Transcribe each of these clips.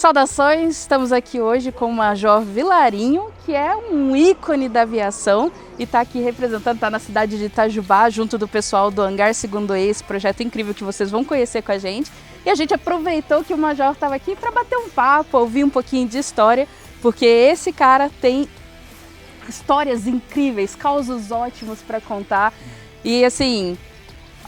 Saudações, estamos aqui hoje com o Major Vilarinho, que é um ícone da aviação e está aqui representando, está na cidade de Itajubá, junto do pessoal do Hangar 2E, esse projeto incrível que vocês vão conhecer com a gente. E a gente aproveitou que o Major estava aqui para bater um papo, ouvir um pouquinho de história, porque esse cara tem histórias incríveis, causos ótimos para contar. E assim,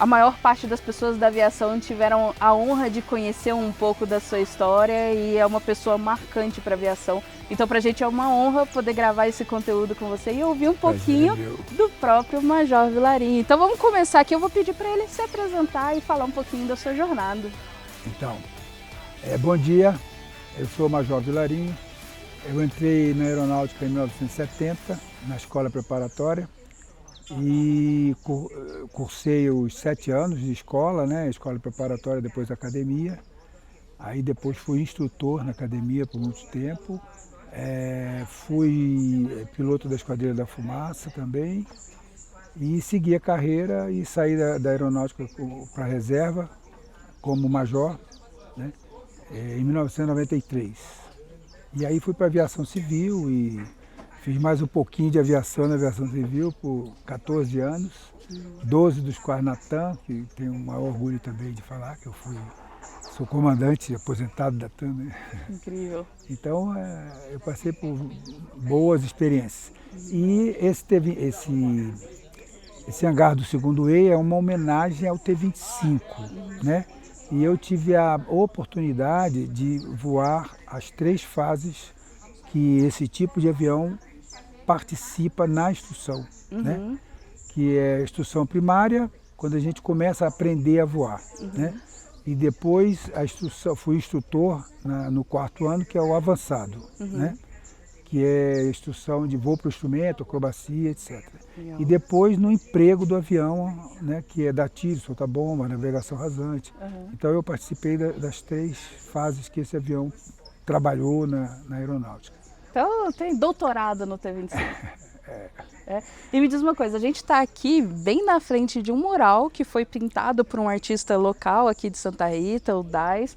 a maior parte das pessoas da aviação tiveram a honra de conhecer um pouco da sua história e é uma pessoa marcante para a aviação. Então, para a gente é uma honra poder gravar esse conteúdo com você e ouvir um pouquinho do próprio Major Vilarinho. Então, vamos começar aqui. Eu vou pedir para ele se apresentar e falar um pouquinho da sua jornada. Então, bom dia. Eu sou o Major Vilarinho. Eu entrei na aeronáutica em 1970, na escola preparatória. E cursei os 7 anos de escola, né? Escola preparatória, depois academia. Aí depois fui instrutor na academia por muito tempo. Fui piloto da Esquadrilha da Fumaça também. E segui a carreira e saí da aeronáutica para a reserva como major, né? Em 1993. E aí fui para a aviação civil e fiz mais um pouquinho de aviação na aviação civil por 14 anos, 12 dos quais na TAM, que tenho o maior orgulho também de falar, que sou comandante aposentado da TAM, né? Incrível. Então, eu passei por boas experiências. E esse hangar do 2E é uma homenagem ao T-25, né? E eu tive a oportunidade de voar as 3 fases que esse tipo de avião participa na instrução, né? Que é a instrução primária, quando a gente começa a aprender a voar, né? E depois fui instrutor no 4º ano, que é o avançado, né? Que é a instrução de voo para o instrumento, acrobacia, etc. Legal. E depois no emprego do avião, né? Que é dar tiro, soltar bomba, navegação rasante. Então eu participei das 3 fases que esse avião trabalhou na aeronáutica. Então tem doutorado no T-25. E me diz uma coisa, a gente está aqui bem na frente de um mural que foi pintado por um artista local aqui de Santa Rita, o Dais.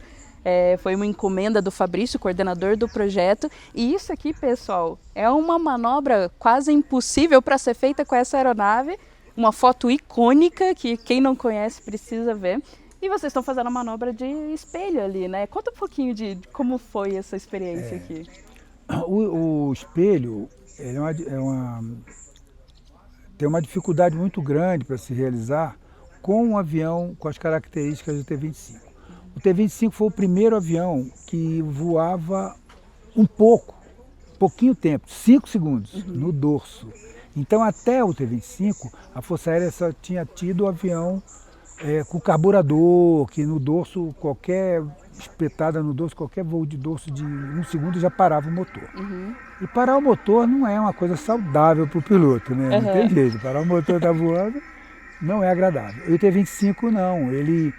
Foi uma encomenda do Fabrício, coordenador do projeto. E isso aqui, pessoal, é uma manobra quase impossível para ser feita com essa aeronave. Uma foto icônica que quem não conhece precisa ver. E vocês estão fazendo a manobra de espelho ali, né? Conta um pouquinho de como foi essa experiência aqui. O espelho tem uma dificuldade muito grande para se realizar com um avião com as características do T-25. O T-25 foi o primeiro avião que voava pouquinho tempo, 5 segundos, no dorso. Então até o T-25, a Força Aérea só tinha tido o avião com carburador, que no dorso, qualquer espetada no dorso, qualquer voo de dorso de 1 segundo já parava o motor. E parar o motor não é uma coisa saudável para o piloto, né? Não tem jeito, parar o motor tá voando não é agradável. E o T-25 não, ele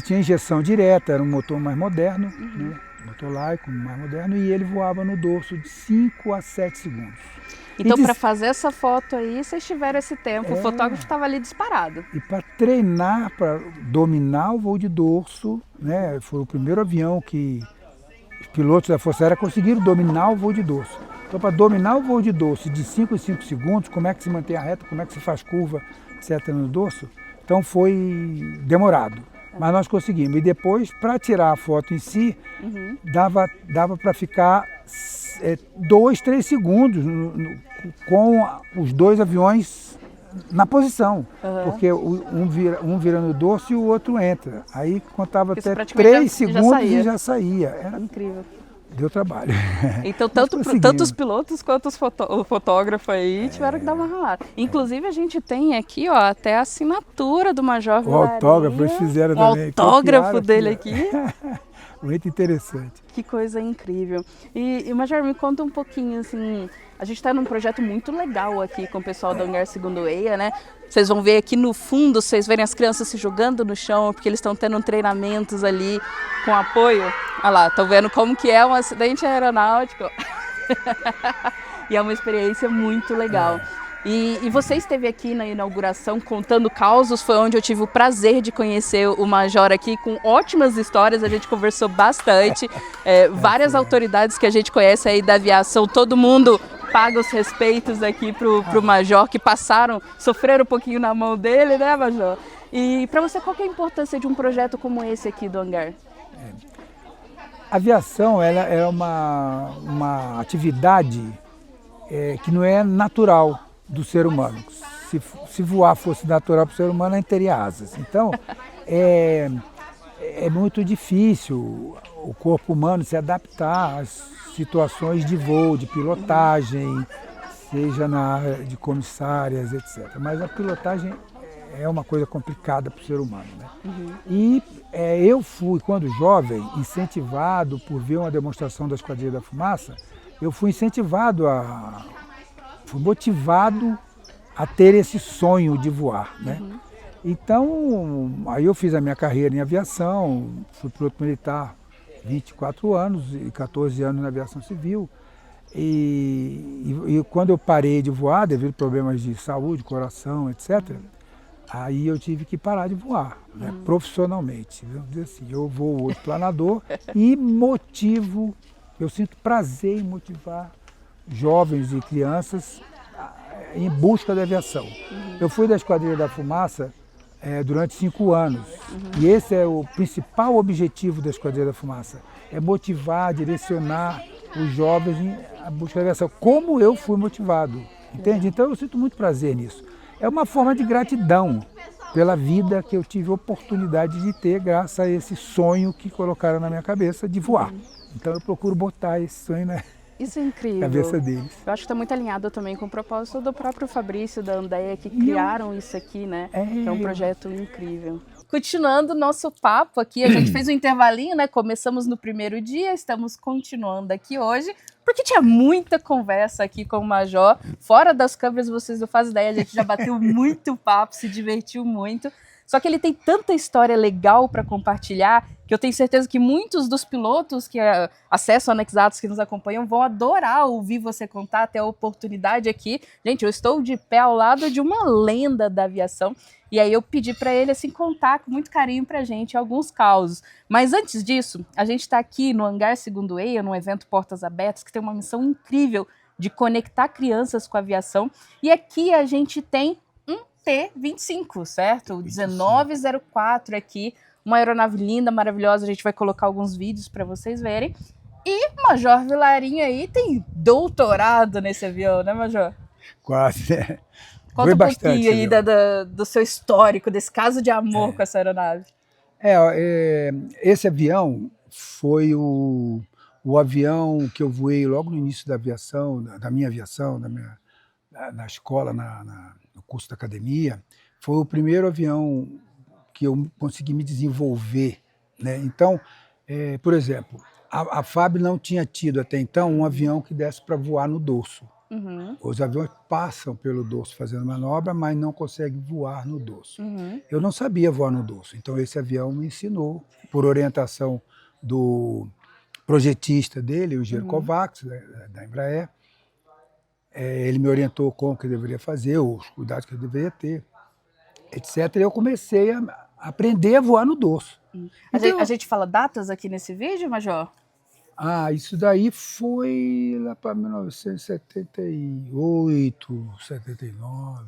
tinha injeção direta, era um motor mais moderno, né? Motor laico, mais moderno, e ele voava no dorso de 5 a 7 segundos. Então, para fazer essa foto aí, vocês tiveram esse tempo, o fotógrafo estava ali disparado. E para treinar, para dominar o voo de dorso, né? Foi o primeiro avião que os pilotos da Força Aérea conseguiram dominar o voo de dorso. Então, para dominar o voo de dorso de 5 em 5 segundos, como é que se mantém a reta, como é que se faz curva, etc. no dorso, então foi demorado. Mas nós conseguimos. E depois, para tirar a foto em si, dava para ficar 2, 3 segundos com os 2 aviões na posição. Porque um vira no dorso e o outro entra. Aí contava até 3 segundos e já saía. Era incrível. Deu trabalho. Então, tanto os pilotos quanto o fotógrafo aí tiveram que dar uma ralada. Inclusive, a gente tem aqui, ó, até a assinatura do Major Vilarinho. O autógrafo, eles fizeram também. O autógrafo dele aqui. Muito interessante. Que coisa incrível. E Major, me conta um pouquinho, assim, a gente está num projeto muito legal aqui com o pessoal do Hangar 2E, né? Vocês vão ver aqui no fundo, vocês verem as crianças se jogando no chão, porque eles estão tendo treinamentos ali com apoio. Olha lá, estão vendo como que é um acidente aeronáutico. E é uma experiência muito legal. E você esteve aqui na inauguração contando causos, foi onde eu tive o prazer de conhecer o Major aqui, com ótimas histórias, a gente conversou bastante, várias autoridades que a gente conhece aí da aviação, todo mundo paga os respeitos aqui pro Major, que sofreram um pouquinho na mão dele, né, Major? E para você, qual que é a importância de um projeto como esse aqui do hangar? A aviação ela é uma atividade que não é natural do ser humano. Se voar fosse natural para o ser humano, ele teria asas. Então, é muito difícil o corpo humano se adaptar às situações de voo, de pilotagem, seja na área de comissárias, etc. Mas a pilotagem é uma coisa complicada para o ser humano, né? E eu fui, quando jovem, incentivado por ver uma demonstração da Esquadrilha da Fumaça, eu fui motivado a ter esse sonho de voar, né? Então, aí eu fiz a minha carreira em aviação, fui piloto militar 24 anos e 14 anos na aviação civil. E quando eu parei de voar, devido a problemas de saúde, coração, etc., aí eu tive que parar de voar, né, profissionalmente. Vamos dizer assim, eu vou hoje planador e eu sinto prazer em motivar jovens e crianças em busca da aviação. Eu fui da Esquadrilha da Fumaça durante 5 anos. E esse é o principal objetivo da Esquadrilha da Fumaça, é motivar, direcionar os jovens à busca da aviação, como eu fui motivado, entende? Então eu sinto muito prazer nisso. É uma forma de gratidão pela vida que eu tive a oportunidade de ter graças a esse sonho que colocaram na minha cabeça de voar. Então eu procuro botar esse sonho na Isso é incrível. cabeça deles. Eu acho que está muito alinhado também com o propósito do próprio Fabrício, da Andeia, que criaram isso aqui, né? Que é um projeto incrível. Continuando o nosso papo aqui, a gente fez um intervalinho, né? Começamos no primeiro dia, estamos continuando aqui hoje, porque tinha muita conversa aqui com o Major. Fora das câmeras, vocês não fazem ideia, a gente já bateu muito papo, se divertiu muito. Só que ele tem tanta história legal para compartilhar que eu tenho certeza que muitos dos pilotos que acessam Anexados, que nos acompanham, vão adorar ouvir você contar, ter a oportunidade aqui. Gente, eu estou de pé ao lado de uma lenda da aviação. E aí eu pedi para ele assim contar com muito carinho para a gente alguns causos. Mas antes disso, a gente está aqui no Hangar 2º EIA, num evento Portas Abertas, que tem uma missão incrível de conectar crianças com a aviação. E aqui a gente tem T-25, certo? O 1904 aqui, uma aeronave linda, maravilhosa, a gente vai colocar alguns vídeos para vocês verem. E o Major Vilarinho aí tem doutorado nesse avião, né, Major? Quase, né? Conta um pouquinho aí do seu histórico, desse caso de amor com essa aeronave. Esse avião foi o avião que eu voei logo no início da aviação, da minha aviação, na escola, no curso da academia. Foi o primeiro avião que eu consegui me desenvolver, né? Então, por exemplo, a FAB não tinha tido até então um avião que desse para voar no dorso. Os aviões passam pelo dorso fazendo manobra, mas não conseguem voar no dorso. Eu não sabia voar no dorso, então esse avião me ensinou, por orientação do projetista dele, o Engenheiro Kovacs, da Embraer. Ele me orientou como que eu deveria fazer, os cuidados que eu deveria ter, etc. E eu comecei a aprender a voar no dorso. Então, a gente fala datas aqui nesse vídeo, Major? Isso daí foi lá para 1978, 79.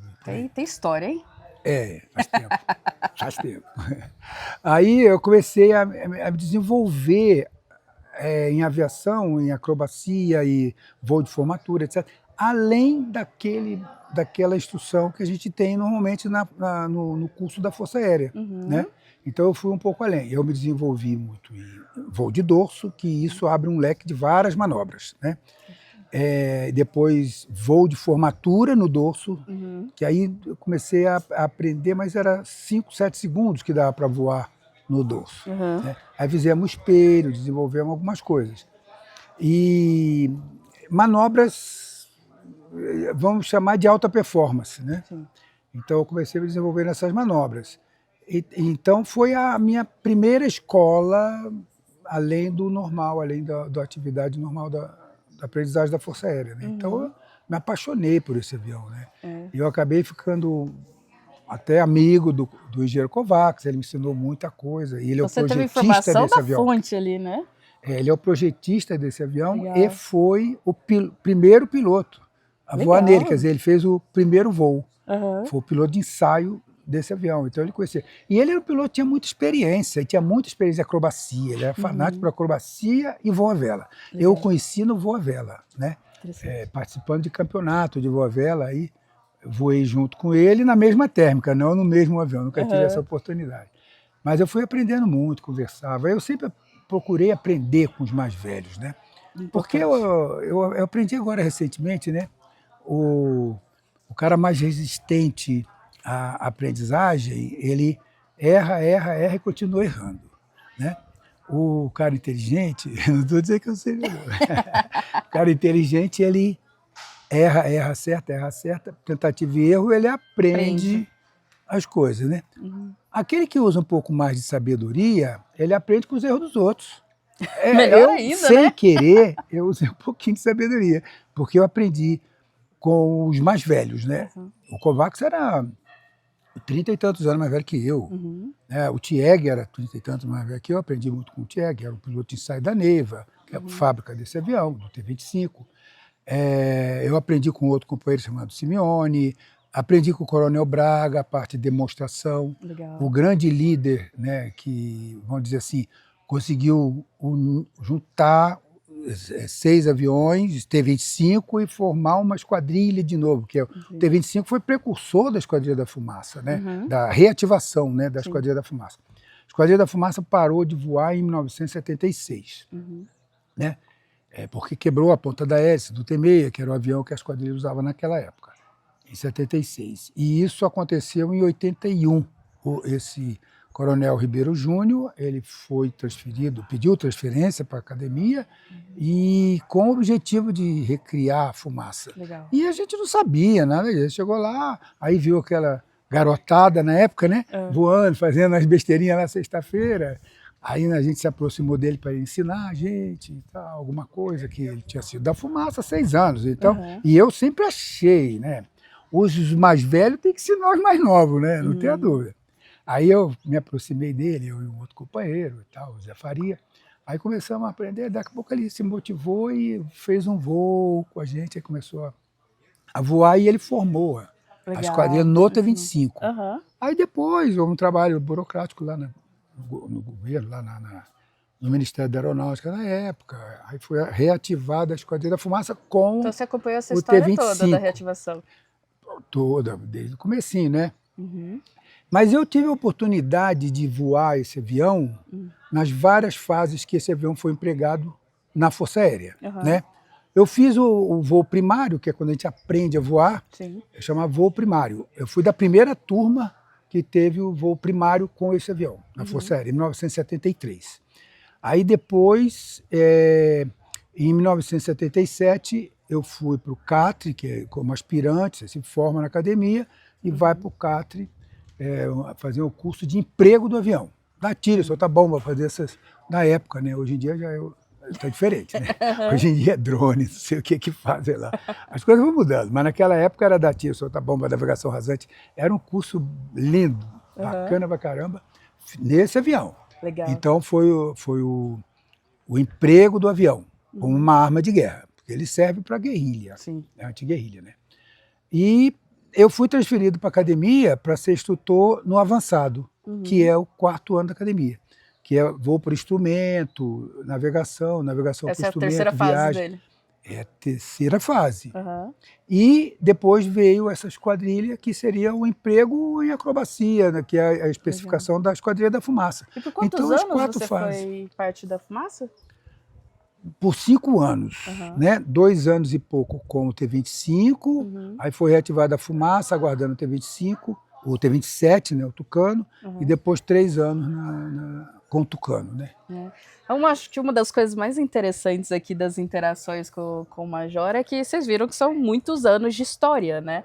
Tem história, hein? Faz tempo. Faz tempo. Aí eu comecei a me desenvolver em aviação, em acrobacia e voo de formatura, etc. Além daquela instrução que a gente tem normalmente no curso da Força Aérea, né? Então eu fui um pouco além. Eu me desenvolvi muito em voo de dorso, que isso abre um leque de várias manobras, né? Depois voo de formatura no dorso, que aí eu comecei a aprender, mas era 5, 7 segundos que dava para voar no dorso. Né? Aí fizemos espelho, desenvolvemos algumas coisas. E manobras, vamos chamar de alta performance, né? Então eu comecei a me desenvolver nessas manobras. Então foi a minha primeira escola, além do normal, além da atividade normal da aprendizagem da Força Aérea, né? Então me apaixonei por esse avião, né? É. E eu acabei ficando até amigo do engenheiro Kovacs, ele me ensinou muita coisa. E ele é o Você teve projetista informação desse da avião. fonte ali, né? Ele é o projetista desse avião Legal. e foi o primeiro piloto a voar Legal. nele. Quer dizer, ele fez o primeiro voo. Uhum. Foi o piloto de ensaio desse avião. Então ele conhecia. E ele era um piloto que tinha muita experiência, e tinha muita experiência em acrobacia. Ele era fanático por acrobacia e voo à vela. Legal. Eu o conheci no voo à vela, né? Participando de campeonato de voo à vela. Aí voei junto com ele na mesma térmica, não no mesmo avião. Nunca tive essa oportunidade. Mas eu fui aprendendo muito, conversava. Eu sempre procurei aprender com os mais velhos, né? Porque eu aprendi agora recentemente, né? O cara mais resistente à aprendizagem, ele erra e continua errando, né? O cara inteligente, não estou dizendo que eu sei, não. O cara inteligente, ele erra, acerta, tentativa e erro, ele aprende as coisas, né? Aquele que usa um pouco mais de sabedoria, ele aprende com os erros dos outros. Melhor ainda, sem né? querer, eu usei um pouquinho de sabedoria, porque eu aprendi com os mais velhos, né? O Kovacs era 30 e tantos anos mais velho que eu. Né? O Tieg era 30 e tantos mais velho que eu, aprendi muito com o Tieg, era um piloto de ensaio da Neiva, que é a fábrica desse avião, do T-25. Eu aprendi com outro companheiro chamado Simeone, aprendi com o Coronel Braga, a parte de demonstração. Legal. O grande líder, né, que, vamos dizer assim, conseguiu juntar 6 aviões T-25 e formar uma esquadrilha de novo, que o T-25 foi precursor da Esquadrilha da Fumaça, né, da reativação, né, da Esquadrilha da Fumaça. A Esquadrilha da Fumaça parou de voar em 1976, né, porque quebrou a ponta da hélice do T-6, que era o avião que a esquadrilha usava naquela época, em 76. E isso aconteceu em 81. Esse Coronel Ribeiro Júnior, ele foi transferido, pediu transferência para a academia e com o objetivo de recriar a fumaça. Legal. E a gente não sabia nada disso. Chegou lá, aí viu aquela garotada na época, né? Voando, fazendo as besteirinhas na sexta-feira. Aí a gente se aproximou dele para ensinar a gente, alguma coisa, que ele tinha sido da fumaça há 6 anos. Então, e eu sempre achei, né? Os mais velhos têm que ensinar os mais novos, né? Não tenha dúvida. Aí eu me aproximei dele, eu e um outro companheiro, e tal, o Zé Faria. Aí começamos a aprender, daqui a pouco ele se motivou e fez um voo com a gente, aí começou a voar e ele formou a esquadrilha no T-25. Aí depois, houve um trabalho burocrático lá no governo, lá no Ministério da Aeronáutica na época. Aí foi reativada a Esquadrilha da Fumaça com Então você acompanhou essa o história T-25. toda da reativação? Toda, desde o comecinho, né? Mas eu tive a oportunidade de voar esse avião nas várias fases que esse avião foi empregado na Força Aérea, né? Eu fiz o voo primário, que é quando a gente aprende a voar, chama voo primário. Eu fui da primeira turma que teve o voo primário com esse avião, na Força Aérea, em 1973. Aí depois, em 1977, eu fui para o CATRE, que é como aspirante, você se forma na academia e vai para o CATRE fazer o curso de emprego do avião. Dá tiro, solta bomba, fazer essas... Na época, né? Hoje em dia já está diferente, né? Hoje em dia é drone, não sei o que faz, sei lá. As coisas vão mudando, mas naquela época era dar tiro, solta bomba, navegação rasante. Era um curso lindo, bacana pra caramba, nesse avião. Legal. Então foi o emprego do avião como uma arma de guerra, porque ele serve para guerrilha, anti-guerrilha, né? E eu fui transferido para a academia para ser instrutor no avançado, que é o 4º ano da academia, que é voo por instrumento, navegação por Essa é a instrumento, terceira fase viagem. dele. É a terceira fase. E depois veio essa esquadrilha, que seria o emprego em acrobacia, né, que é a especificação da Esquadrilha da Fumaça. E por quantos então, as anos 4 você fases. foi parte da Fumaça? Por 5 anos, né? 2 anos e pouco com o T-25, aí foi reativada a Fumaça, aguardando o T-25, o T-27, né, o Tucano, e depois 3 anos com o Tucano, né? Eu acho que uma das coisas mais interessantes aqui das interações com o Major é que vocês viram que são muitos anos de história, né?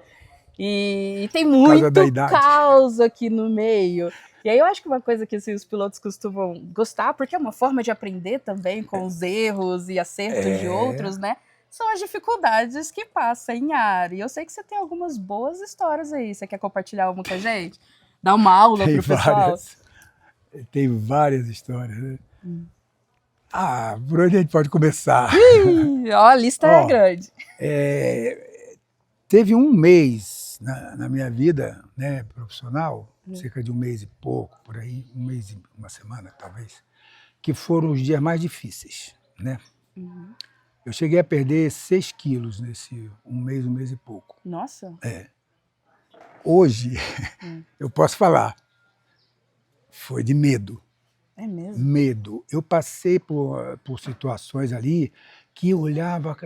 E tem muito caos aqui no meio. E aí eu acho que uma coisa que assim, os pilotos costumam gostar, porque é uma forma de aprender também com os erros e acertos de outros, né? são as dificuldades que passa em área. E eu sei que você tem algumas boas histórias aí. Você quer compartilhar uma com a gente? Dar uma aula pro pessoal? Tem várias histórias, né? Por onde a gente pode começar? Ó, a lista é grande. Teve um mês na minha vida, né, profissional, cerca de um mês e pouco, por aí, um mês e uma semana, talvez, que foram os dias mais difíceis, né? Eu cheguei a perder 6 quilos nesse um mês e pouco. Nossa. Hoje, eu posso falar, foi de medo. É mesmo? Medo. Eu passei por situações ali que eu olhava,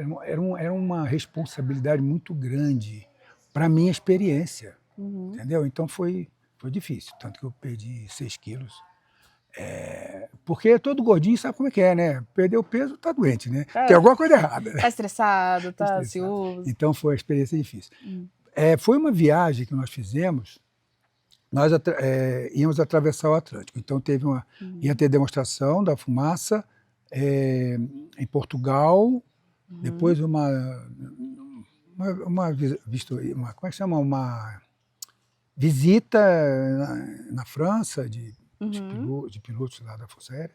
era uma responsabilidade muito grande para a minha experiência, entendeu? Então foi difícil, tanto que eu perdi 6 quilos. Porque todo gordinho sabe como é que é, né? Perdeu peso, tá doente, né? Tem alguma coisa errada. Né? Tá estressado, tá ansioso. Então foi uma experiência difícil. Foi uma viagem que nós fizemos, nós íamos atravessar o Atlântico. Então ia ter demonstração da fumaça em Portugal, depois uma vistoria, como é que chama? Uma visita na França de pilotos lá da Força Aérea,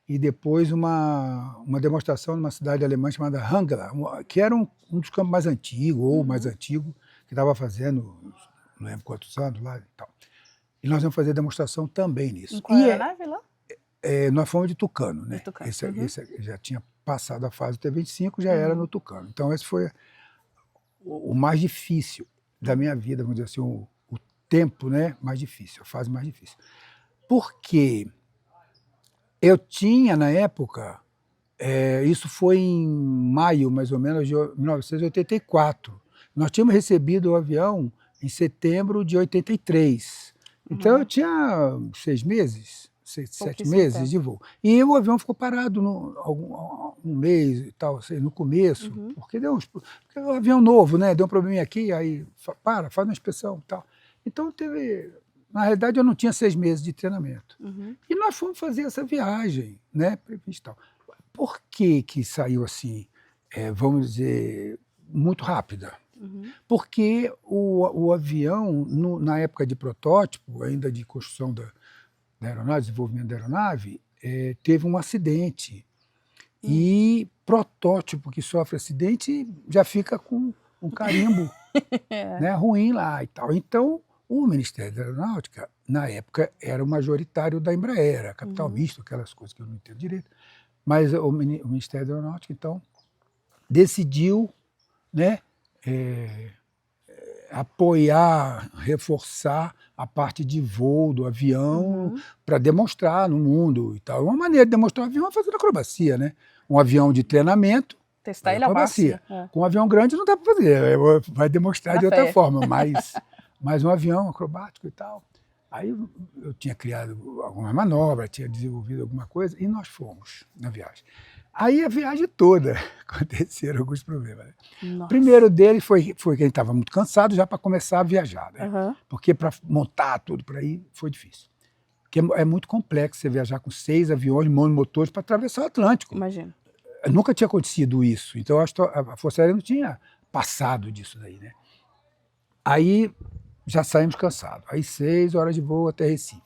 e depois uma demonstração numa cidade alemã chamada Hangla, que era um dos campos mais antigos, ou o mais antigo, que estava fazendo, não lembro quantos anos lá e tal. E nós vamos fazer demonstração também nisso. Em qual aeronave lá? Nós fomos de Tucano, né? Tucano. Esse já tinha passado a fase do T-25, já era no Tucano. Então esse foi o mais difícil da minha vida, vamos dizer assim, o tempo, né, mais difícil, a fase mais difícil. Porque eu tinha, na época, isso foi em maio, mais ou menos, de 1984. Nós tínhamos recebido o avião em setembro de 83. Então eu tinha 6 meses, 7 meses de voo. E o avião ficou parado um mês e tal, assim, no começo, porque porque é um avião novo, né? Deu um probleminha aqui, aí faz uma inspeção e tal. Então na realidade eu não tinha 6 meses de treinamento. E nós fomos fazer essa viagem, né? Prevista. Por que saiu assim, vamos dizer, muito rápida? Porque o avião, na época de protótipo, ainda de construção da aeronave, desenvolvimento da aeronave, teve um acidente. E protótipo que sofre acidente já fica com um carimbo né, ruim lá e tal. Então, o Ministério da Aeronáutica, na época, era o majoritário da Embraer, capital misto, aquelas coisas que eu não entendo direito. Mas o Ministério da Aeronáutica, então, decidiu, né, apoiar, reforçar a parte de voo do avião para demonstrar no mundo e tal. Uma maneira de demonstrar o avião é fazendo acrobacia, né? Um avião de treinamento, testar ele acrobacia. Com um avião grande não dá para fazer, vai demonstrar de outra forma, mas um avião acrobático e tal. Aí eu tinha criado alguma manobra, tinha desenvolvido alguma coisa e nós fomos na viagem. Aí a viagem toda aconteceram alguns problemas. Né? O primeiro deles foi que a gente estava muito cansado já para começar a viajar. Né? Porque para montar tudo por aí foi difícil. Porque é muito complexo você viajar com 6 aviões monomotores para atravessar o Atlântico. Imagina. Nunca tinha acontecido isso. Então a Força Aérea não tinha passado disso daí. Né? Aí já saímos cansados. Aí 6 horas de voo até Recife.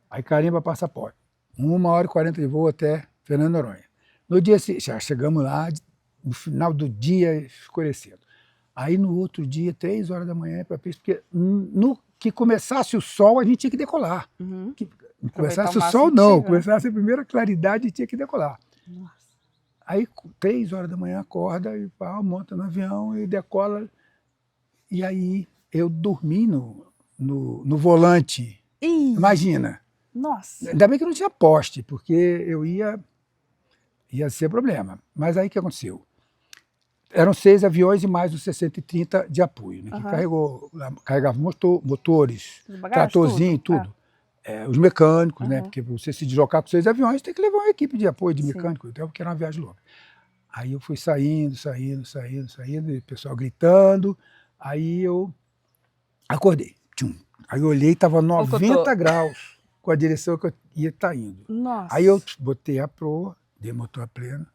Aí carimba passaporte. 1h40 de voo até Fernando de Noronha. No dia seguinte, já chegamos lá, no final do dia, escurecendo. Aí no outro dia, 3 horas da manhã, para pista, porque no que começasse o sol, a gente tinha que decolar. Que começasse o sol, não. Começasse a primeira claridade, tinha que decolar. Nossa. Aí, 3 horas da manhã, acorda e monta no avião e decola. E aí eu dormi no volante. Imagina. Nossa. Ainda bem que não tinha poste, porque eu ia ser problema. Mas aí o que aconteceu? Eram 6 aviões e mais os 60-30 de apoio, né, que carregava motores, tratorzinho, tudo. Os mecânicos, né, porque para você se deslocar com 6 aviões, tem que levar uma equipe de apoio de mecânico, então, porque era uma viagem longa. Aí eu fui saindo, e o pessoal gritando, aí eu acordei. Aí eu olhei, estava 90 graus com a direção que eu ia estar indo. Nossa. Aí eu botei a proa, dei motor a pleno.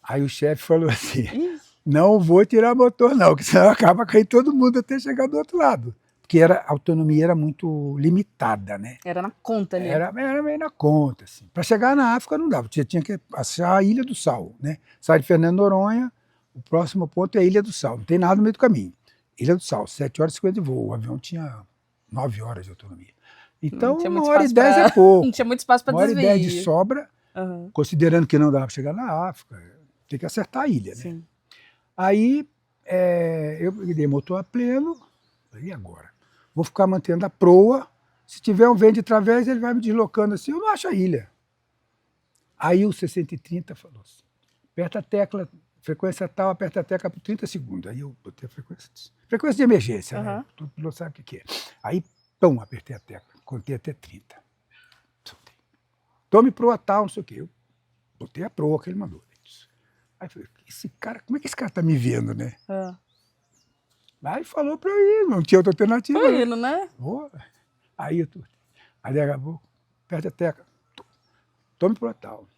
Aí o chefe falou assim, não vou tirar motor não, porque senão acaba caindo todo mundo até chegar do outro lado. Porque a autonomia era muito limitada, né? Era na conta ali. Era meio na conta, assim. Para chegar na África não dava, tinha que achar a Ilha do Sal, né? Sai de Fernando de Noronha, o próximo ponto é a Ilha do Sal, não tem nada no meio do caminho. Ilha do Sal, 7 horas e 50 de voo, o avião tinha 9 horas de autonomia. Então, 1h10 é pouco. Não tinha muito espaço para desviar. 1h10 de sobra, considerando que não dava para chegar na África, tem que acertar a ilha, né? Sim. Aí, eu dei motor a pleno, e agora? Vou ficar mantendo a proa, se tiver um vento de través, ele vai me deslocando assim, eu não acho a ilha. Aí o 630 falou assim, aperta a tecla, frequência tal, aperta a tecla por 30 segundos. Aí eu botei a frequência de emergência, né? Todo piloto sabe o que é. Aí, pum, apertei a tecla, contei até 30. Tome proa tal, não sei o quê. Eu botei a proa que ele mandou. Aí eu falei, como é que esse cara tá me vendo, né? Aí falou pra eu ir, não tinha outra alternativa. Foi indo, né? Aí daqui a pouco, aperta a tecla, tome proa tal.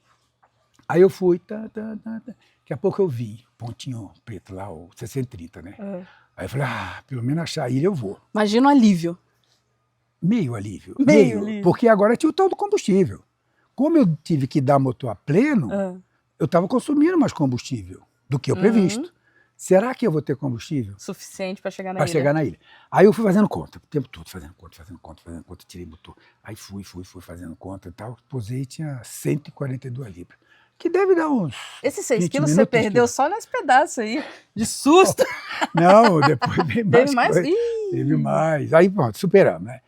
Aí eu fui, daqui a pouco eu vi, pontinho preto lá, o 630, né? Aí eu falei, pelo menos achar a ilha eu vou. Imagina o alívio. Meio alívio. Porque agora tinha o tal do combustível. Como eu tive que dar motor a pleno, eu estava consumindo mais combustível do que o previsto. Será que eu vou ter combustível? Suficiente para chegar na ilha? Para chegar na ilha. Aí eu fui fazendo conta, o tempo todo, fazendo conta, tirei motor. Aí fui fazendo conta e tal, posei e tinha 142 libras. Que deve dar uns. Esses 6 quilos você perdeu só nesse pedaço aí, de susto. Não, depois veio mais. Teve mais? Teve mais. Aí pronto, superamos, né?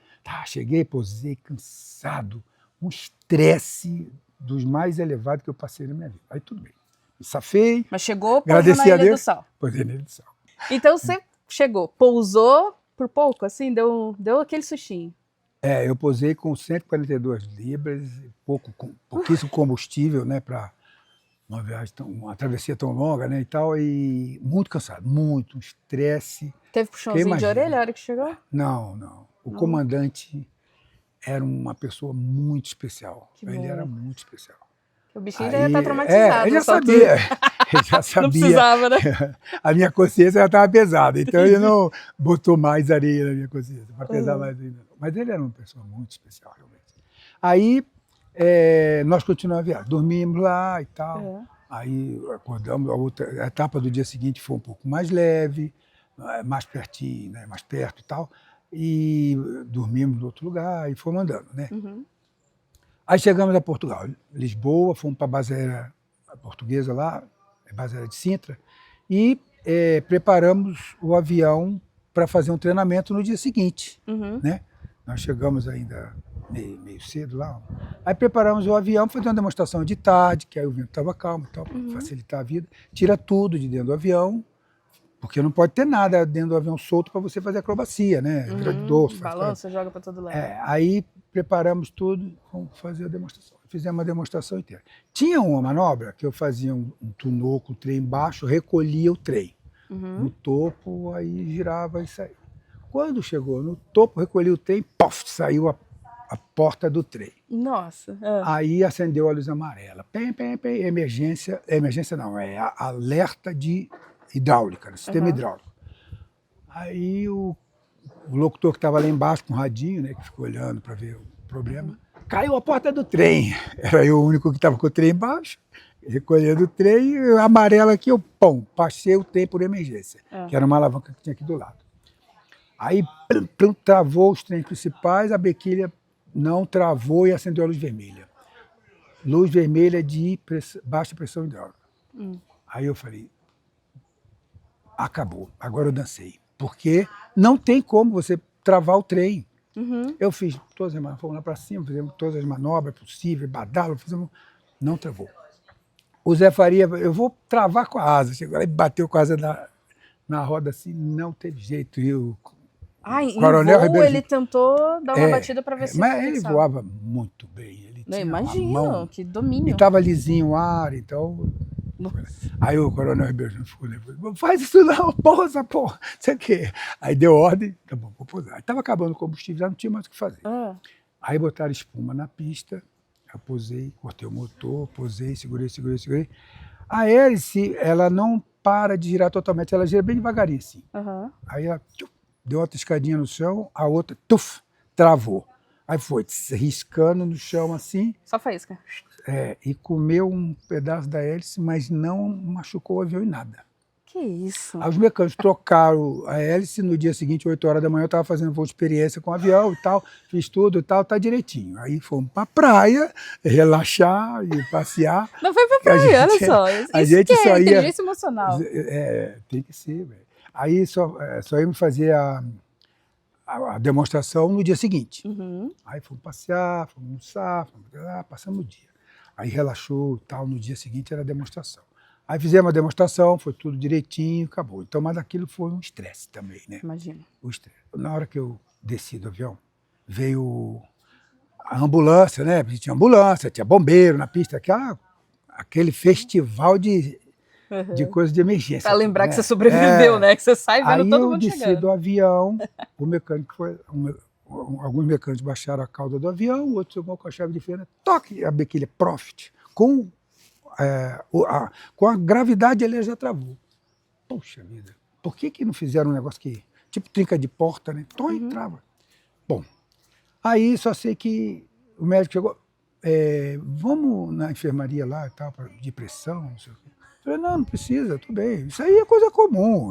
Cheguei, posei, cansado, um estresse dos mais elevados que eu passei na minha vida. Aí tudo bem. Me safei. Mas chegou, pousou na Ilha do Sal. Posei na Ilha do Sal. Então você chegou, pousou por pouco, assim, deu aquele sustinho. Eu posei com 142 libras, pouquíssimo combustível, né, para uma travessia tão longa, né, e tal, e muito cansado, muito, um estresse. Teve puxãozinho de orelha a hora que chegou? Não. O comandante era uma pessoa muito especial. Ele era muito especial. O bichinho já ia estar traumatizado. Ele já sabia. Ele já sabia. Não precisava, né? A minha consciência já estava pesada, então ele não botou mais areia na minha consciência, para pesar mais ainda. Mas ele era uma pessoa muito especial, realmente. Aí nós continuamos a viagem, dormimos lá e tal. Aí acordamos, a etapa do dia seguinte foi um pouco mais leve, mais pertinho, né, mais perto e tal. E dormimos em outro lugar e fomos andando, né? Aí chegamos a Portugal, Lisboa, fomos para a base aérea portuguesa lá, a base aérea de Sintra, e preparamos o avião para fazer um treinamento no dia seguinte, né? Nós chegamos ainda meio cedo lá. Aí preparamos o avião, fazer uma demonstração de tarde, que aí o vento estava calmo e tal, para facilitar a vida. Tira tudo de dentro do avião, porque não pode ter nada dentro do avião solto para você fazer acrobacia, né? Vira de dorso. Balança, joga para todo lado. Aí preparamos tudo, vamos fazer a demonstração. Fizemos uma demonstração inteira. Tinha uma manobra que eu fazia um tunô com o trem embaixo, recolhia o trem. No topo, aí girava e saía. Quando chegou no topo, recolhi o trem, pof, saiu a porta do trem. Nossa. Aí acendeu a luz amarela. Pem, emergência não, alerta de hidráulica, sistema hidráulico. Aí o locutor que estava lá embaixo com o radinho, né, que ficou olhando para ver o problema, caiu a porta do trem. Era eu o único que estava com o trem embaixo, recolhendo o trem, amarelo aqui, eu passei o trem por emergência, que era uma alavanca que tinha aqui do lado. Aí travou os trens principais, a brequilha não travou e acendeu a luz vermelha. Luz vermelha de baixa pressão hidráulica. Aí eu falei, acabou, agora eu dancei. Porque não tem como você travar o trem. Eu fiz todas as manobras, fomos lá para cima, fizemos todas as manobras possíveis, badalo, não travou. O Zé Faria, eu vou travar com a asa, chegou lá e bateu com a asa na roda assim, não teve jeito. E o Coronel Ribeiro, ele tentou dar uma batida para ver se mas ele voava muito bem. Ele tinha imagino, que domínio. E estava lisinho o ar, então... Aí o Coronel Ribeiro ficou nervoso. Faz isso não, pousa, porra. Sei o quê. Aí deu ordem, tá bom, vou pousar. Aí estava acabando o combustível, já não tinha mais o que fazer. Aí botaram espuma na pista, eu posei, cortei o motor, posei, segurei. A hélice, ela não para de girar totalmente, ela gira bem devagarinho assim. Aham. Aí ela deu outra escadinha no chão, a outra travou. Aí foi riscando no chão assim, Só faísca. e comeu um pedaço da hélice, mas não machucou o avião em nada. Que isso? Aí os mecânicos trocaram a hélice, no dia seguinte, 8 horas da manhã, eu estava fazendo voo de experiência com o avião e tal, fiz tudo e tal, tá direitinho. Aí fomos para a praia, relaxar e passear. Não foi pra praia, olha só. A Isso gente que só é ia... inteligência emocional. Tem que ser, velho. Aí só íamos fazer a demonstração no dia seguinte. Uhum. Aí fomos passear, fomos almoçar, passamos o dia. Aí relaxou e tal, no dia seguinte era a demonstração. Aí fizemos a demonstração, foi tudo direitinho, acabou. Então, mas aquilo foi um estresse também, né? Imagina. O estresse. Na hora que eu desci do avião, veio a ambulância, né? Tinha ambulância, tinha bombeiro na pista, aquele festival de coisa de emergência. Pra lembrar, né? Que você sobreviveu, né? Que você sai vendo Aí todo eu mundo desci chegando. do avião, o mecânico alguns mecânicos baixaram a cauda do avião, o outro chegou com a chave de fenda, toque a bequilha Profit, com a gravidade ele já travou. Poxa vida, por que não fizeram um negócio que, tipo trinca de porta, né? Trava. Bom, aí só sei que o médico chegou, vamos na enfermaria lá e tal, de pressão, não sei o quê. Eu falei, não precisa, tudo bem, isso aí é coisa comum.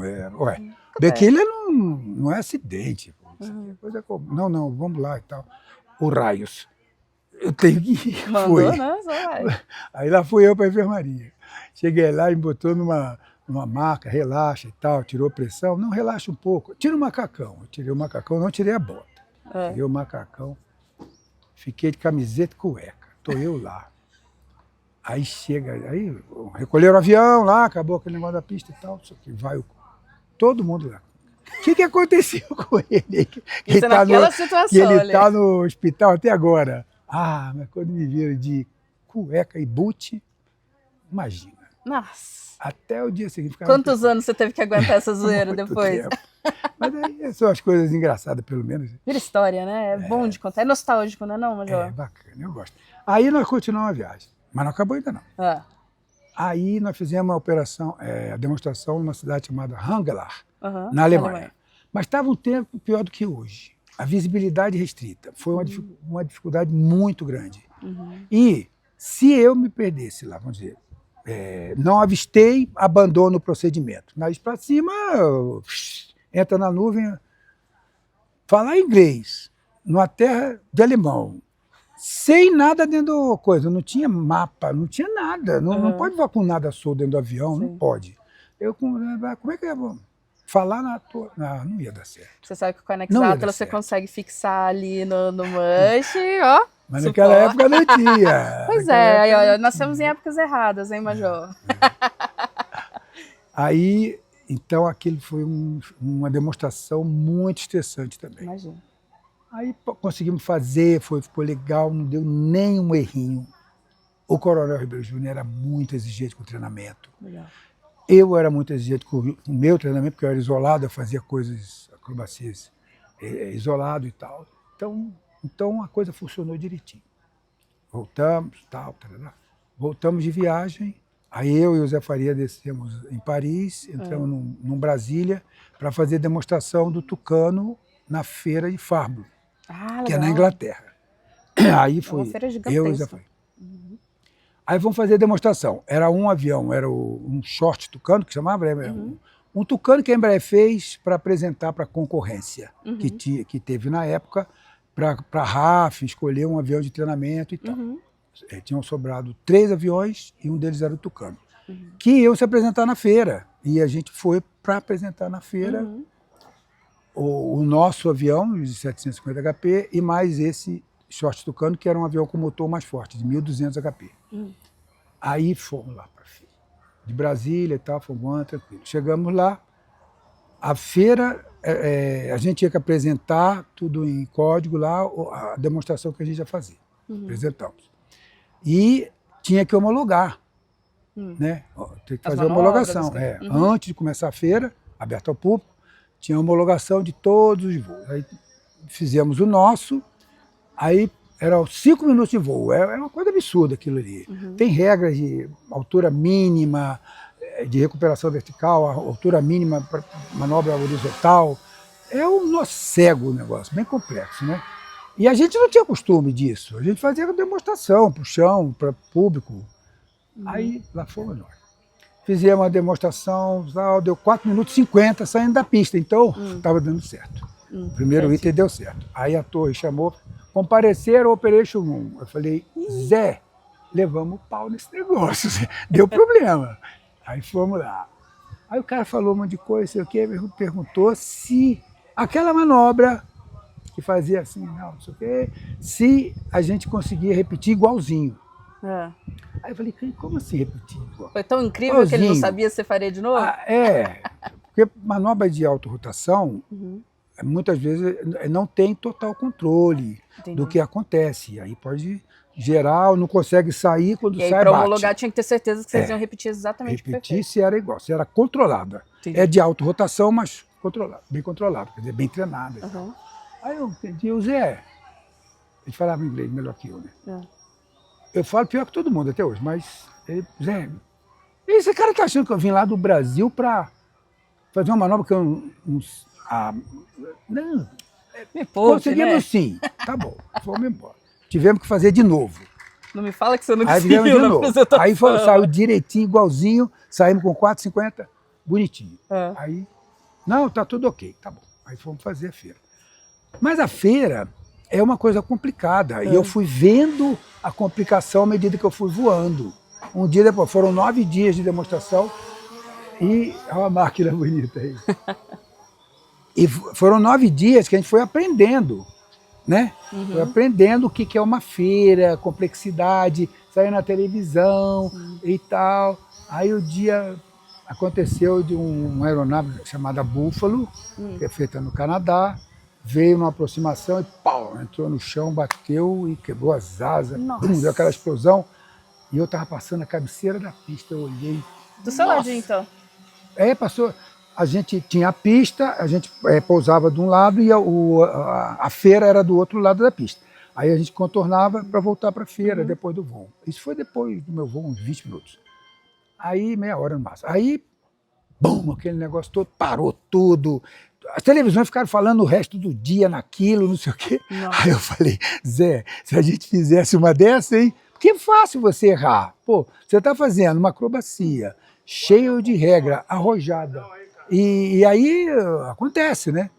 Bequilha não é acidente, isso aqui é coisa comum. Não, vamos lá e tal. O raios. Eu tenho que ir. Mandou, né? Só vai. Aí lá fui eu para a enfermaria. Cheguei lá e me botou numa maca, relaxa e tal, tirou pressão. Não, relaxa um pouco. Tira o macacão. Eu tirei o macacão, não tirei a bota. Tirei o macacão, fiquei de camiseta e cueca. Tô eu lá. Aí recolheram o avião lá, acabou aquele negócio da pista e tal, só que vai todo mundo lá. O que aconteceu com ele? Isso naquela situação, que ele está no hospital até agora. Mas quando me viram de cueca e boot, imagina. Nossa. Até o dia seguinte. Quantos anos você teve que aguentar essa zoeira depois? Tempo. Mas aí são as coisas engraçadas, pelo menos. Vira história, né? É bom de contar. É nostálgico, não é não, Major? É bacana, eu gosto. Aí nós continuamos a viagem, mas não acabou ainda não. Aí nós fizemos a demonstração numa cidade chamada Hangelar, na Alemanha. Mas estava um tempo pior do que hoje. A visibilidade restrita. Foi uma dificuldade muito grande. E se eu me perdesse lá, vamos dizer, não avistei, abandono o procedimento. Nariz para cima, entra na nuvem. Falar inglês, numa terra de alemão, sem nada dentro da coisa, não tinha mapa, não tinha nada, não pode voar com nada solto dentro do avião, não pode. Como é que eu vou falar não ia dar certo. Você sabe que com o Anex Atlas você consegue fixar ali no manche, ó. Mas naquela época não tinha. Pois aí, nós estamos em épocas erradas, hein, Major? Aí, então, aquilo foi uma demonstração muito estressante também. Imagina. Aí conseguimos fazer, ficou legal, não deu nenhum errinho. O Coronel Ribeiro Júnior era muito exigente com o treinamento. Legal. Eu era muito exigente com o meu treinamento, porque eu era isolado, eu fazia acrobacias isolado e tal. Então a coisa funcionou direitinho. Voltamos, voltamos de viagem. Aí eu e o Zé Faria descemos em Paris, entramos num Brasília para fazer demonstração do Tucano na feira de Farnborough, que é na Inglaterra. Aí foi eu e o Zé Faria. Aí vamos fazer a demonstração. Era um avião, era um short Tucano, que chamava, um Tucano que a Embraer fez para apresentar para a concorrência que teve na época, para a RAF escolher um avião de treinamento e tal. Tinham sobrado 3 aviões e um deles era o Tucano, que iam se apresentar na feira. E a gente foi para apresentar na feira o nosso avião, de 750 HP, e mais esse short Tucano, que era um avião com motor mais forte, de 1.200 HP. Aí fomos lá para a feira. De Brasília e tal, fomos tranquilo. Chegamos lá, a feira, a gente tinha que apresentar tudo em código lá, a demonstração que a gente ia fazer. Apresentamos. E tinha que homologar, né? Tem que fazer a homologação. Antes de começar a feira, aberta ao público, tinha homologação de todos os voos. Aí fizemos o nosso, aí eram 5 minutos de voo. É uma coisa absurda aquilo ali. Tem regras de altura mínima, de recuperação vertical, a altura mínima para manobra horizontal. É um nó cego o negócio, bem complexo, né? E a gente não tinha costume disso. A gente fazia demonstração para o chão, para o público. Aí, lá fomos nós. Fizemos uma demonstração, deu 4 minutos e 50 saindo da pista. Então, estava dando certo. O primeiro item deu certo. Aí a torre chamou, compareceram ao Operation 1. Eu falei, Zé, levamos o pau nesse negócio. Deu problema. Aí fomos lá. Aí o cara falou um monte de coisa, sei o quê, perguntou se aquela manobra que fazia assim, não sei o quê, se a gente conseguia repetir igualzinho. Aí eu falei, como assim repetir igual? Foi tão incrível que ele não sabia se você faria de novo? Porque manobra de autorrotação, muitas vezes não tem total controle do que acontece. Aí pode gerar, não consegue sair, quando sai, bate. Para homologar tinha que ter certeza que vocês iam repetir exatamente perfeito. Repetir se era igual, se era controlada. Entendi. É de autorrotação, mas controlada, bem controlada, quer dizer, bem treinada. Aí eu entendi, o Zé, ele falava inglês melhor que eu, né? Eu falo pior que todo mundo até hoje, mas ele, Zé, esse cara tá achando que eu vim lá do Brasil para fazer uma manobra que eu não, conseguimos sim, tá bom, vamos embora. Tivemos que fazer de novo. Não me fala que você não conseguiu na apresentação. Aí saiu direitinho, igualzinho, saímos com 4,50, bonitinho. Aí, não, tá tudo ok, tá bom. Aí fomos fazer a feira. Mas a feira é uma coisa complicada. E eu fui vendo a complicação à medida que eu fui voando. Um dia depois, foram 9 dias de demonstração e olha a máquina bonita aí. E foram 9 dias que a gente foi aprendendo, né? Foi aprendendo o que é uma feira, complexidade, sair na televisão e tal. Aí o dia aconteceu de uma aeronave chamada Buffalo, que é feita no Canadá, veio numa aproximação e pau, entrou no chão, bateu e quebrou as asas, deu aquela explosão. E eu estava passando a cabeceira da pista, eu olhei. Do seu ladinho, então? Passou. A gente tinha a pista, a gente pousava de um lado e a feira era do outro lado da pista. Aí a gente contornava para voltar para a feira depois do voo. Isso foi depois do meu voo, uns 20 minutos. Aí, meia hora no máximo. Aí, bum, aquele negócio todo, parou tudo. As televisões ficaram falando o resto do dia naquilo, não sei o quê. Nossa. Aí eu falei, Zé, se a gente fizesse uma dessa, hein? Porque é fácil você errar. Pô, você está fazendo uma acrobacia, cheio de regra, arrojada. E aí acontece, né?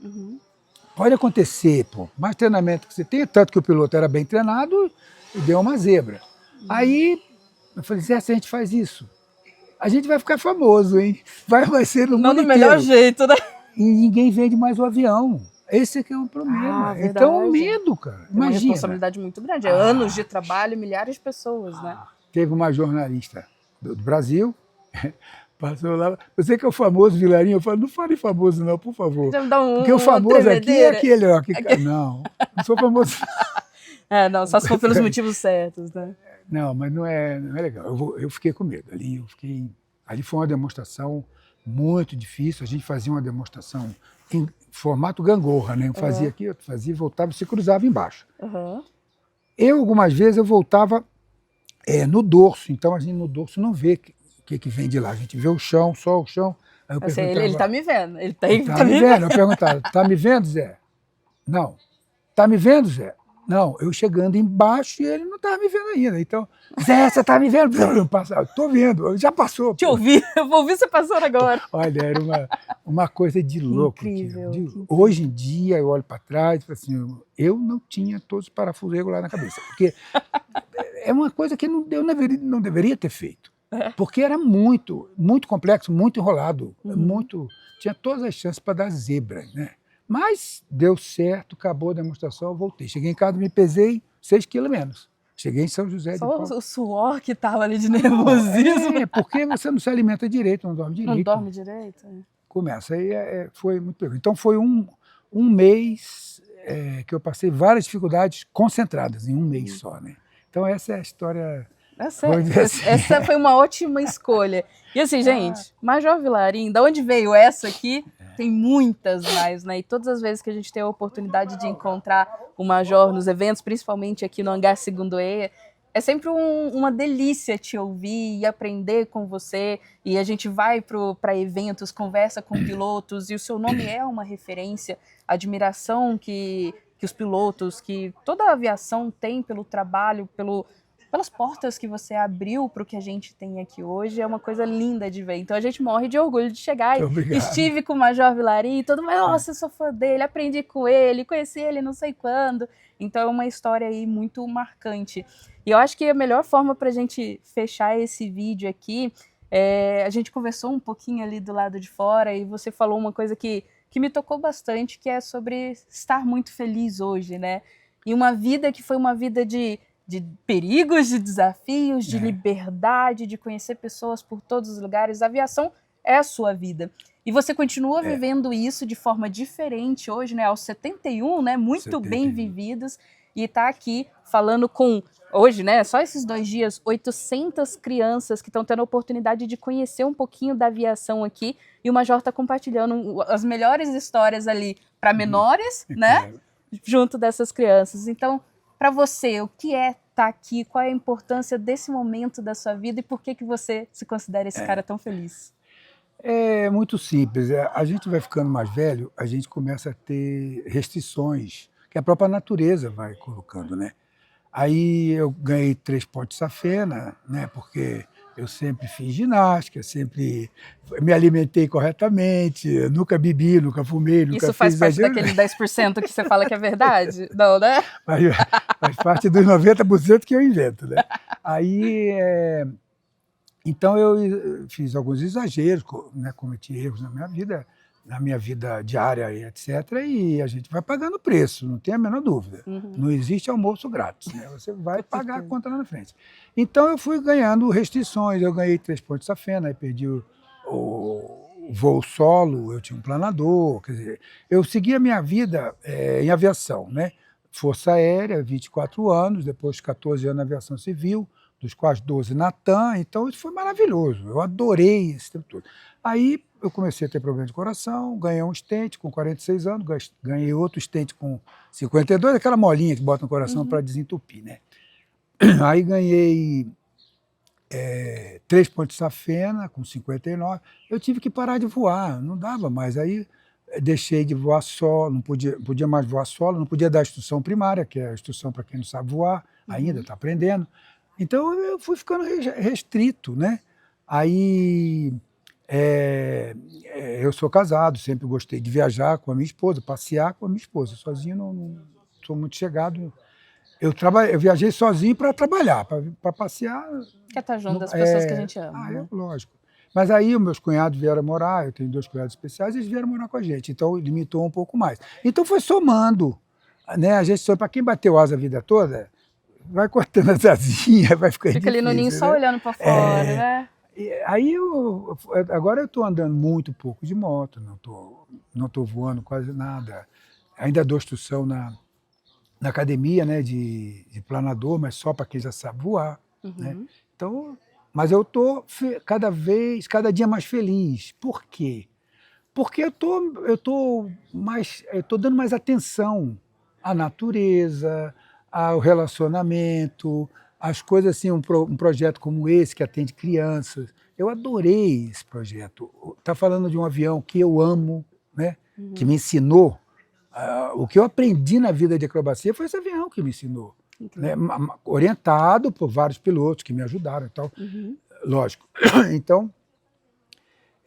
Pode acontecer, pô. Mais treinamento que você tem, tanto que o piloto era bem treinado e deu uma zebra. Aí eu falei, Zé, se a gente faz isso, a gente vai ficar famoso, hein? Vai ser no mundo inteiro. Não do melhor jeito, né? E ninguém vende mais o avião. Esse aqui é um problema. Então, o medo, cara. Imagina. É uma responsabilidade muito grande. É anos de trabalho, milhares de pessoas, né? Teve uma jornalista do Brasil, passou lá. Você que é o famoso Vilarinho, eu falo, não fale famoso não, por favor. Porque o famoso aqui é aquele, ó. Não sou famoso. Não, só se for pelos motivos certos, né? Não, mas não é legal. Eu fiquei com medo. Ali foi uma demonstração muito difícil. A gente fazia uma demonstração em formato gangorra, né? Eu fazia aqui, eu fazia, voltava e se cruzava embaixo. Algumas vezes, eu voltava no dorso. Então, a gente no dorso não vê o que vem de lá. A gente vê o chão, só o chão. Aí eu perguntava, ele tá me vendo. Ele tá me vendo. Eu perguntava, tá me vendo, Zé? Não. Tá me vendo, Zé? Não, eu chegando embaixo e ele não estava me vendo ainda. Então, Zé, você tá me vendo? Tô vendo, já passou. Te ouvi, eu vou ouvir você passando agora. Olha, era uma coisa de louco. Incrível. Hoje em dia, eu olho para trás e falo assim, eu não tinha todos os parafusos regulares na cabeça. Porque é uma coisa que eu não deveria ter feito. Porque era muito complexo, muito enrolado. Tinha todas as chances para dar zebra, né? Mas deu certo, acabou a demonstração, eu voltei. Cheguei em casa, me pesei 6 quilos menos. Cheguei em São José de Palmas. Só o suor que estava ali de nervosismo. Porque você não se alimenta direito, não dorme direito. Não dorme direito? Começa, aí foi muito perigoso. Então foi um mês que eu passei várias dificuldades concentradas em um mês só, né? Então essa é a história... Essa foi uma ótima escolha. E assim, gente, Major Vilarinho, da onde veio essa aqui? Tem muitas mais, né? E todas as vezes que a gente tem a oportunidade de encontrar o Major nos eventos, principalmente aqui no Hangar 2E, É sempre uma delícia te ouvir e aprender com você. E a gente vai para eventos, conversa com pilotos, e o seu nome é uma referência, a admiração que os pilotos, que toda a aviação tem pelo trabalho, pelas portas que você abriu para o que a gente tem aqui hoje, é uma coisa linda de ver. Então a gente morre de orgulho de chegar e estive com o Major Vilarim e todo mundo, nossa, eu sou fã dele, aprendi com ele, conheci ele não sei quando. Então é uma história aí muito marcante. E eu acho que a melhor forma para a gente fechar esse vídeo aqui, a gente conversou um pouquinho ali do lado de fora e você falou uma coisa que me tocou bastante, que é sobre estar muito feliz hoje, né? E uma vida que foi uma vida de perigos, de desafios, de liberdade, de conhecer pessoas por todos os lugares. A aviação é a sua vida. E você continua vivendo isso de forma diferente hoje, né? Aos 71, né? Muito 71. Bem vividos. E está aqui falando com, hoje, né? Só esses 2 dias, 800 crianças que estão tendo a oportunidade de conhecer um pouquinho da aviação aqui. E o Major está compartilhando as melhores histórias ali para menores, né? Junto dessas crianças. Então, para você, o que é estar aqui? Qual é a importância desse momento da sua vida e por que você se considera esse cara tão feliz? É muito simples. A gente vai ficando mais velho, a gente começa a ter restrições que a própria natureza vai colocando, né? Aí eu ganhei 3 pontos safena, né? Porque eu sempre fiz ginástica, sempre me alimentei corretamente, nunca bebi, nunca fumei, nunca Isso faz fiz parte exagero. daquele 10% que você fala que é verdade? Não, né? Faz parte dos 90% que eu invento, né? Aí, então eu fiz alguns exageros, né? Cometi erros na minha vida diária e etc. E a gente vai pagando o preço, não tem a menor dúvida. Não existe almoço grátis, né? Você vai pagar a conta lá na frente. Então eu fui ganhando restrições, eu ganhei 3 pontos safena, aí perdi o voo solo, eu tinha um planador, quer dizer, eu segui a minha vida em aviação, né? Força Aérea, 24 anos, depois 14 anos na aviação civil, dos quais 12 na TAM, então isso foi maravilhoso, eu adorei esse tempo todo. Aí eu comecei a ter problema de coração, ganhei um stent com 46 anos, ganhei outro stent com 52, aquela molinha que bota no coração para desentupir, né? Aí ganhei 3 pontos safena com 59, eu tive que parar de voar, não dava mais, aí deixei de voar solo, não podia mais voar solo, não podia dar instrução primária, que é a instrução para quem não sabe voar, ainda está aprendendo. Então eu fui ficando restrito, né? Aí eu sou casado, sempre gostei de viajar com a minha esposa, passear com a minha esposa. Sozinho não sou muito chegado. Eu viajei sozinho para trabalhar, para passear. Quer estar junto das pessoas que a gente ama. Né? Lógico. Mas aí os meus cunhados vieram morar, eu tenho 2 cunhados especiais, eles vieram morar com a gente, então limitou um pouco mais. Então foi somando, né? A gente, para quem bateu asa a vida toda, vai cortando as asinhas, vai ficando Fica ali no ninho, né? Só olhando para fora, né? Aí agora eu estou andando muito pouco de moto, não tô voando quase nada. Ainda dou instrução na academia, né, de planador, mas só para quem já sabe voar, né? Então, mas eu estou cada dia mais feliz. Por quê? Porque eu tô dando mais atenção à natureza, ao relacionamento, as coisas assim, um projeto como esse que atende crianças. Eu adorei esse projeto. Está falando de um avião que eu amo, né? Que me ensinou. O que eu aprendi na vida de acrobacia foi esse avião que me ensinou. Né? Orientado por vários pilotos que me ajudaram e tal. Lógico. Então,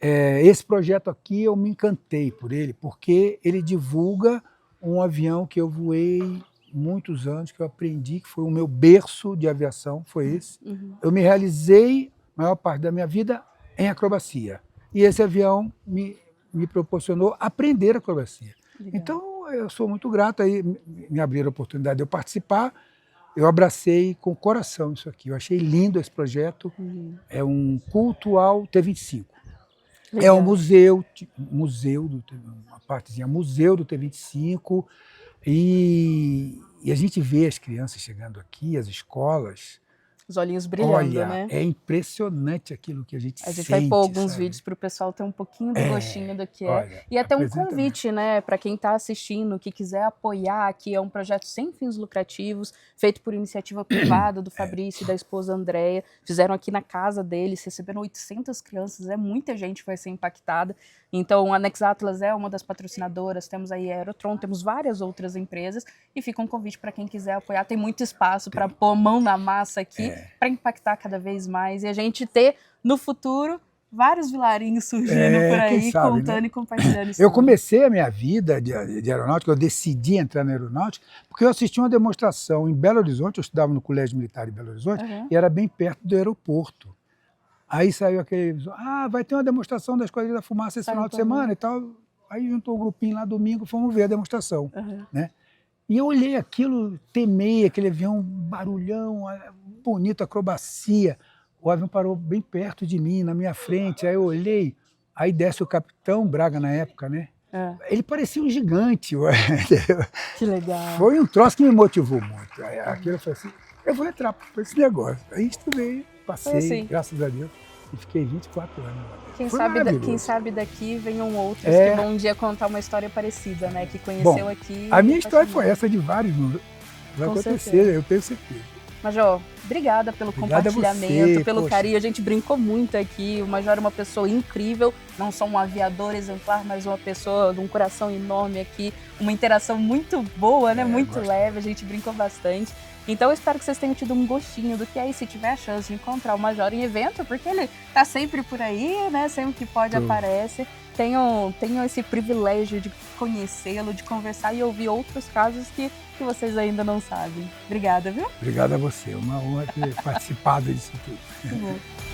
esse projeto aqui eu me encantei por ele, porque ele divulga um avião que eu voei muitos anos, que eu aprendi, que foi o meu berço de aviação, foi esse. Eu me realizei a maior parte da minha vida em acrobacia. E esse avião me proporcionou aprender acrobacia. Legal. Então, eu sou muito grato, aí me abriram a oportunidade de eu participar, eu abracei com o coração isso aqui. Eu achei lindo esse projeto, é um culto ao T-25. Legal. É um museu uma partezinha museu do T-25, e a gente vê as crianças chegando aqui, as escolas, Os olhinhos brilhando, Olha, né? é impressionante aquilo que a gente sente. A gente vai pôr alguns sabe? vídeos para o pessoal ter um pouquinho do gostinho do que é. Olha, E até um apresenta convite, né, para quem está assistindo, que quiser apoiar, que é um projeto sem fins lucrativos, feito por iniciativa privada do Fabrício e da esposa Andréia. Fizeram aqui na casa deles, receberam 800 crianças, é muita gente que vai ser impactada. Então, a Nex Atlas é uma das patrocinadoras, temos aí a Aerotron, temos várias outras empresas, e fica um convite para quem quiser apoiar. Tem muito espaço para pôr a mão na massa aqui, para impactar cada vez mais, e a gente ter, no futuro, vários vilarinhos surgindo por aí, quem sabe, contando, né? E compartilhando isso. Eu comecei a minha vida de aeronáutica, eu decidi entrar na aeronáutica, porque eu assisti uma demonstração em Belo Horizonte, eu estudava no Colégio Militar em Belo Horizonte, e era bem perto do aeroporto. Aí saiu aquele, vai ter uma demonstração da Esquadrilha da Fumaça esse final de semana e tal. Aí juntou o grupinho lá domingo, fomos ver a demonstração, né? E eu olhei aquilo, temei, aquele avião, barulhão, bonito, acrobacia. O avião parou bem perto de mim, na minha frente, aí eu olhei, aí desce o capitão Braga na época, né? Ele parecia um gigante. Que legal. Foi um troço que me motivou muito. Aí, aquilo eu falei assim, eu vou entrar por esse negócio. Aí estudei, passei, assim. Graças a Deus, e fiquei 24 anos. Quem sabe daqui venham outros que vão um dia contar uma história parecida, né? Que conheceu aqui. A minha história foi essa de vários, vai acontecer, certeza. Eu tenho certeza. Major, obrigada pelo compartilhamento, pelo carinho. A gente brincou muito aqui. O Major é uma pessoa incrível, não só um aviador exemplar, mas uma pessoa de um coração enorme aqui. Uma interação muito boa, né? Muito leve, a gente brincou bastante. Então eu espero que vocês tenham tido um gostinho do que é, e se tiver a chance de encontrar o Major em evento, porque ele tá sempre por aí, né? Sempre que pode aparece. Tenham esse privilégio de conhecê-lo, de conversar e ouvir outros casos que vocês ainda não sabem. Obrigada, viu? Obrigado a você, uma honra ter participado disso tudo. Muito bom.